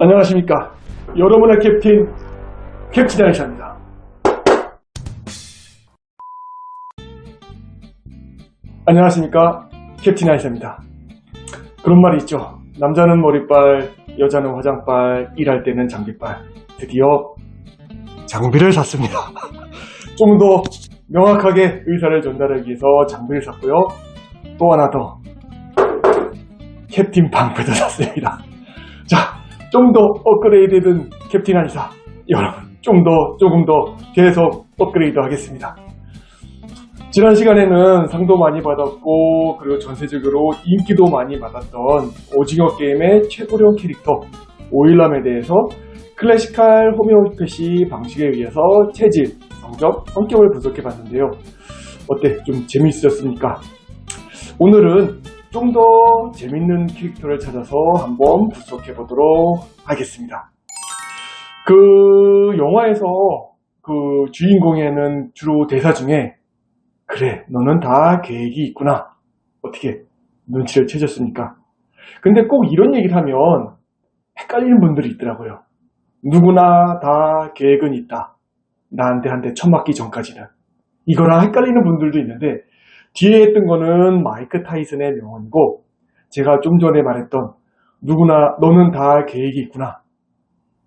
안녕하십니까. 여러분의 캡틴 아이샤입니다. 안녕하십니까. 캡틴 아이샤입니다. 그런 말이 있죠. 남자는 머리빨, 여자는 화장빨, 일할 때는 장비빨. 드디어 장비를 샀습니다. 좀 더 명확하게 의사를 전달하기 위해서 장비를 샀고요. 또 하나 더 캡틴 방패도 샀습니다. 자, 좀 더 업그레이드된 캡틴 아이사 여러분, 조금 더 계속 업그레이드 하겠습니다. 지난 시간에는 상도 많이 받았고, 그리고 전세적으로 인기도 많이 받았던 오징어 게임의 최고령 캐릭터 오일남에 대해서 클래시칼 호메오패시 방식에 의해서 체질, 성적, 성격을 분석해 봤는데요. 어때? 좀 재미있었습니까? 오늘은 좀 더 재밌는 캐릭터를 찾아서 한번 분석해 보도록 하겠습니다. 그 영화에서 그 주인공에는 주로 대사 중에 그래, 너는 다 계획이 있구나. 어떻게 눈치를 채셨습니까? 근데 꼭 이런 얘기를 하면 헷갈리는 분들이 있더라고요. 누구나 다 계획은 있다. 나한테 한 대 쳐맞기 전까지는. 이거랑 헷갈리는 분들도 있는데, 뒤에 했던 거는 마이크 타이슨의 명언이고, 제가 좀 전에 말했던 누구나 너는 다 계획이 있구나.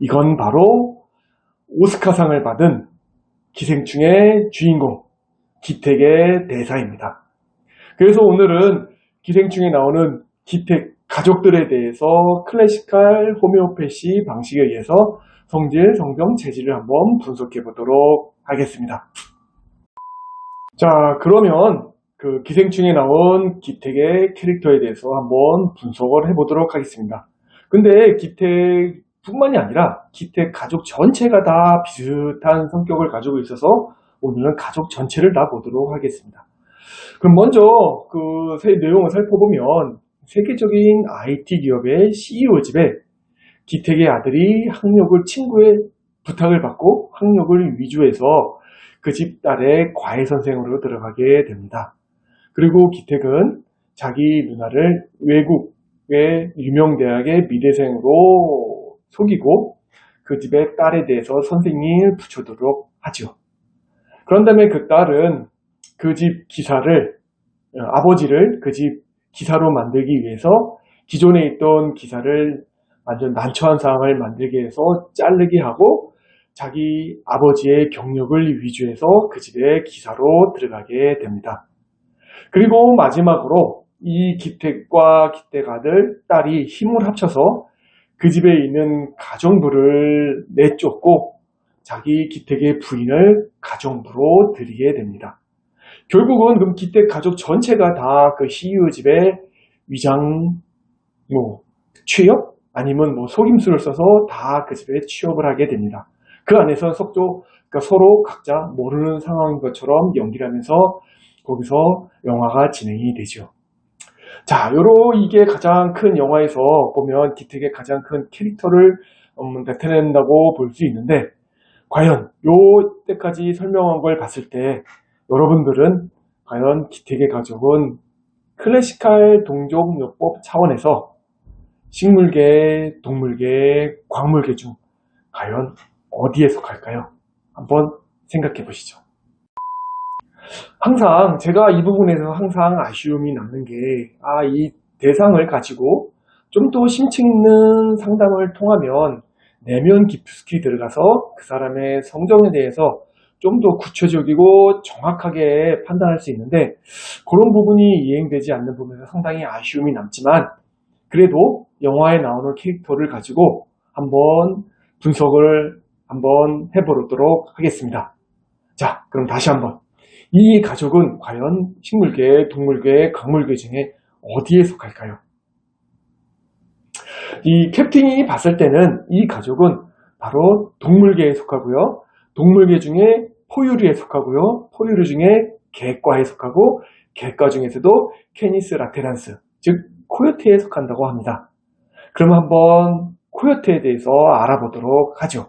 이건 바로 오스카상을 받은 기생충의 주인공 기택의 대사입니다. 그래서 오늘은 기생충에 나오는 기택 가족들에 대해서 클래시칼 호메오패시 방식에 의해서 성질, 성병, 체질을 한번 분석해 보도록 하겠습니다. 자, 그러면 그 기생충에 나온 기택의 캐릭터에 대해서 한번 분석을 해보도록 하겠습니다. 근데 기택뿐만이 아니라 기택 가족 전체가 다 비슷한 성격을 가지고 있어서 오늘은 가족 전체를 다 보도록 하겠습니다. 그럼 먼저 그 내용을 살펴보면 세계적인 IT 기업의 CEO 집에 기택의 아들이 학력을 친구의 부탁을 받고 학력을 위주해서 그 집 딸의 과외 선생으로 들어가게 됩니다. 그리고 기택은 자기 누나를 외국의 유명 대학의 미대생으로 속이고 그 집의 딸에 대해서 선생님을 붙여두도록 하죠. 그런 다음에 그 딸은 그 집 기사를, 아버지를 그 집 기사로 만들기 위해서 기존에 있던 기사를 완전 난처한 상황을 만들게 해서 자르게 하고 자기 아버지의 경력을 위주해서 그 집의 기사로 들어가게 됩니다. 그리고 마지막으로 이 기택과 기택 아들, 딸이 힘을 합쳐서 그 집에 있는 가정부를 내쫓고 자기 기택의 부인을 가정부로 들이게 됩니다. 결국은 그럼 기택 가족 전체가 다 그 CEO 집의 위장, 취업? 아니면 속임수를 써서 다 그 집에 취업을 하게 됩니다. 그 안에서 그러니까 서로 각자 모르는 상황인 것처럼 연기를 하면서 거기서 영화가 진행이 되죠. 자, 이게 가장 큰 영화에서 보면 기택의 가장 큰 캐릭터를 나타낸다고 볼 수 있는데, 과연 요때까지 설명한 걸 봤을 때 여러분들은 과연 기택의 가족은 클래시칼 동종요법 차원에서 식물계, 동물계, 광물계 중 과연 어디에 속할까요? 한번 생각해 보시죠. 항상 제가 이 부분에서 항상 아쉬움이 남는 게, 이 대상을 가지고 좀 더 심층 있는 상담을 통하면 내면 깊숙이 들어가서 그 사람의 성정에 대해서 좀 더 구체적이고 정확하게 판단할 수 있는데, 그런 부분이 이행되지 않는 부분에서 상당히 아쉬움이 남지만, 그래도 영화에 나오는 캐릭터를 가지고 한번 분석을 한번 해보도록 하겠습니다. 자, 그럼 다시 한번. 이 가족은 과연 식물계, 동물계, 광물계 중에 어디에 속할까요? 이 캡틴이 봤을 때는 이 가족은 바로 동물계에 속하고요. 동물계 중에 포유류에 속하고요. 포유류 중에 개과에 속하고 개과 중에서도 캐니스 라테란스, 즉 코요테에 속한다고 합니다. 그럼 한번 코요테에 대해서 알아보도록 하죠.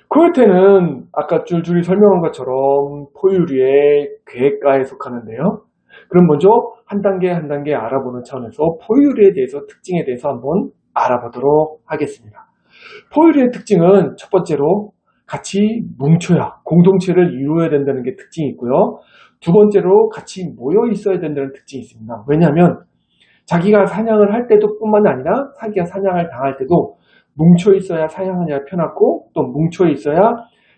코요테는 아까 줄줄이 설명한 것처럼 포유류의 개과에 속하는데요. 그럼 먼저 한 단계 한 단계 알아보는 차원에서 포유류에 대해서 특징에 대해서 한번 알아보도록 하겠습니다. 포유류의 특징은 첫 번째로 같이 뭉쳐야 공동체를 이루어야 된다는 게 특징이 있고요. 두 번째로 같이 모여 있어야 된다는 특징이 있습니다. 왜냐하면 자기가 사냥을 할 때도 뿐만 아니라 자기가 사냥을 당할 때도 뭉쳐 있어야 사냥하기가 편하고 또 뭉쳐 있어야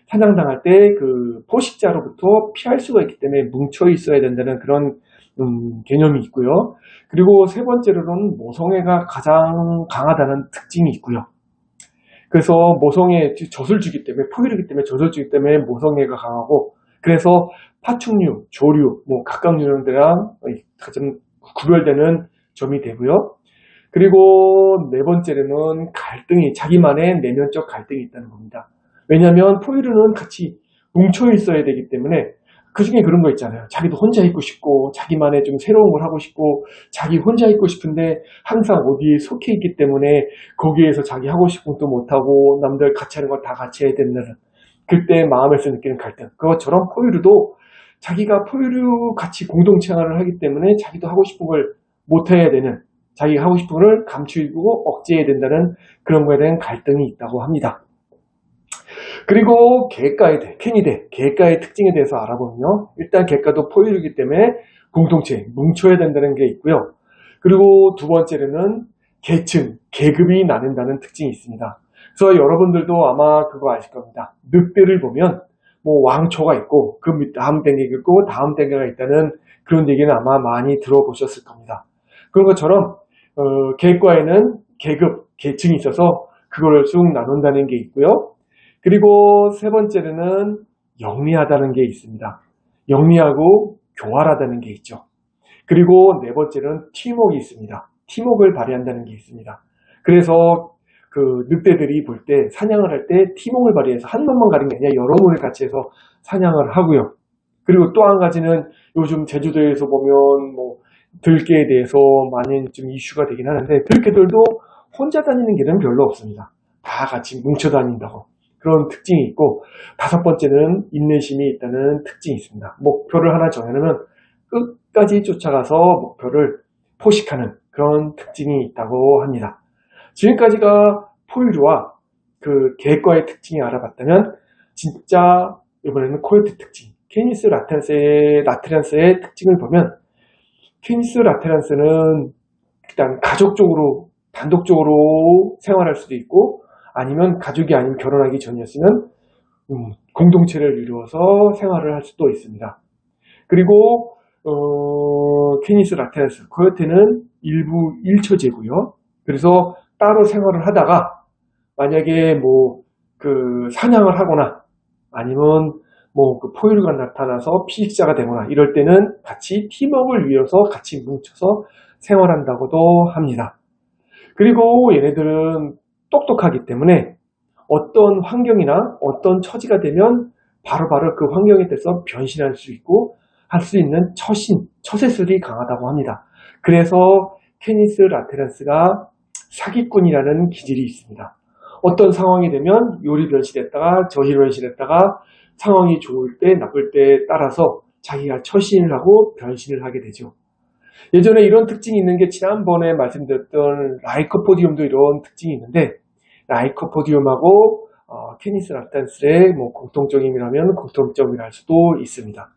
사냥당할 때 그 포식자로부터 피할 수가 있기 때문에 뭉쳐 있어야 된다는 그런 개념이 있고요. 그리고 세 번째로는 모성애가 가장 강하다는 특징이 있고요. 그래서 모성애, 젖을 주기 때문에, 포유류이기 때문에 젖을 주기 때문에 모성애가 강하고, 그래서 파충류, 조류, 뭐 각각 유형들이랑 가장 구별되는 점이 되고요. 그리고 네 번째로는 갈등이, 자기만의 내면적 갈등이 있다는 겁니다. 왜냐하면 포유류는 같이 뭉쳐 있어야 되기 때문에 그 중에 그런 거 있잖아요. 자기도 혼자 있고 싶고 자기만의 좀 새로운 걸 하고 싶고 자기 혼자 있고 싶은데 항상 어디에 속해 있기 때문에 거기에서 자기 하고 싶은 것도 못하고 남들 같이 하는 걸 다 같이 해야 된다는 그때 마음에서 느끼는 갈등. 그것처럼 포유류도 자기가 포유류 같이 공동생활을 하기 때문에 자기도 하고 싶은 걸 못해야 되는 자기가 하고 싶은 걸 감추고 억제해야 된다는 그런 거에 대한 갈등이 있다고 합니다. 그리고 객가의 캐니대, 객가의 특징에 대해서 알아보면요. 일단 객가도 포유류이기 때문에 공동체, 뭉쳐야 된다는 게 있고요. 그리고 두 번째로는 계층, 계급이 나눈다는 특징이 있습니다. 그래서 여러분들도 아마 그거 아실 겁니다. 늑대를 보면 뭐 왕초가 있고 그 다음 단계가 있고 다음 단계가 있다는 그런 얘기는 아마 많이 들어보셨을 겁니다. 그런 것처럼 객과에는 계급, 계층이 있어서 그걸 쭉 나눈다는 게 있고요. 그리고 세 번째로는 영리하다는 게 있습니다. 영리하고 교활하다는 게 있죠. 그리고 네 번째는 팀웍이 있습니다. 팀웍을 발휘한다는 게 있습니다. 그래서 그 늑대들이 볼 때 사냥을 할 때 팀웍을 발휘해서 한 놈만 가는 게 아니라 여러 놈을 같이 해서 사냥을 하고요. 그리고 또 한 가지는 요즘 제주도에서 보면 뭐 들개에 대해서 많이 좀 이슈가 되긴 하는데 들개들도 혼자 다니는 길은 별로 없습니다. 다 같이 뭉쳐 다닌다고. 그런 특징이 있고 다섯 번째는 인내심이 있다는 특징이 있습니다. 목표를 하나 정해놓으면 끝까지 쫓아가서 목표를 포식하는 그런 특징이 있다고 합니다. 지금까지가 포유류와 그 객과의 특징이 알아봤다면 진짜 이번에는 코요테 특징 케니스 라테란스의 특징을 보면 케니스 라테란스는 일단 가족적으로 단독적으로 생활할 수도 있고 아니면 가족이 아닌 결혼하기 전이었으면 공동체를 이루어서 생활을 할 수도 있습니다. 그리고 케니스 라테란스 코요테는 일부 일처제고요. 그래서 따로 생활을 하다가 만약에 뭐 그 사냥을 하거나 아니면 뭐 그 포유류가 나타나서 피식자가 되거나 이럴 때는 같이 팀워크를 위해서 같이 뭉쳐서 생활한다고도 합니다. 그리고 얘네들은 똑똑하기 때문에 어떤 환경이나 어떤 처지가 되면 바로바로 그 환경에 대해서 변신할 수 있고 할 수 있는 처세술이 강하다고 합니다. 그래서 케니스 라테란스가 사기꾼이라는 기질이 있습니다. 어떤 상황이 되면 요리 변신했다가 저리 변신했다가 상황이 좋을 때 나쁠 때 따라서 자기가 처신을 하고 변신을 하게 되죠. 예전에 이런 특징이 있는 게 지난번에 말씀드렸던 라이코포디움도 이런 특징이 있는데 라이코포디움하고 케니스 라테란스의 뭐 공통점이라면 공통점이라 할 수도 있습니다.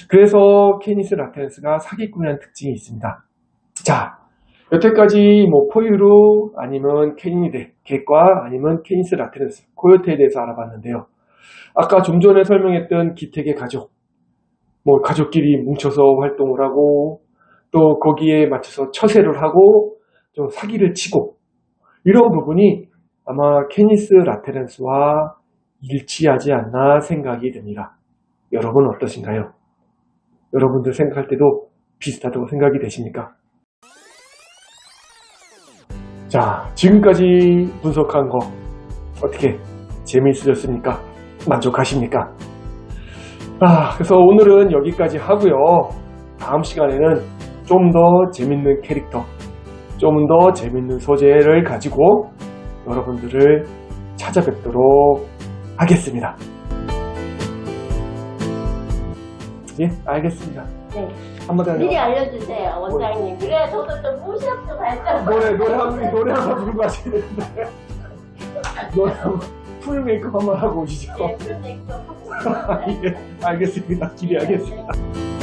그래서 케니스 라테란스가 사기꾼이라는 특징이 있습니다. 자, 여태까지 뭐 포유류 아니면 캐니대, 객과 아니면 케니스 라테란스, 코요테에 대해서 알아봤는데요. 아까 좀 전에 설명했던 기택의 가족, 뭐 가족끼리 뭉쳐서 활동을 하고 또 거기에 맞춰서 처세를 하고 좀 사기를 치고 이런 부분이 아마 케니스 라테란스와 일치하지 않나 생각이 듭니다. 여러분 어떠신가요? 여러분들 생각할 때도 비슷하다고 생각이 되십니까? 자, 지금까지 분석한 거 어떻게 재미있으셨습니까? 만족하십니까? 그래서 오늘은 여기까지 하고요. 다음 시간에는 좀 더 재밌는 캐릭터, 좀 더 재밌는 소재를 가지고 여러분들을 찾아뵙도록 하겠습니다. 예, 알겠습니다. 네. 한마디 하세요. 미리 알려주세요, 원장님. 그래야 저도 좀 push-up 좀 할 줄. 노래 한 번 부르고 하시는데. 너랑 풀 메이크업 한번 하고 오시죠. 네, 풀 메이크업 하고 싶어요. 예, 알겠습니다. 기대하겠습니다.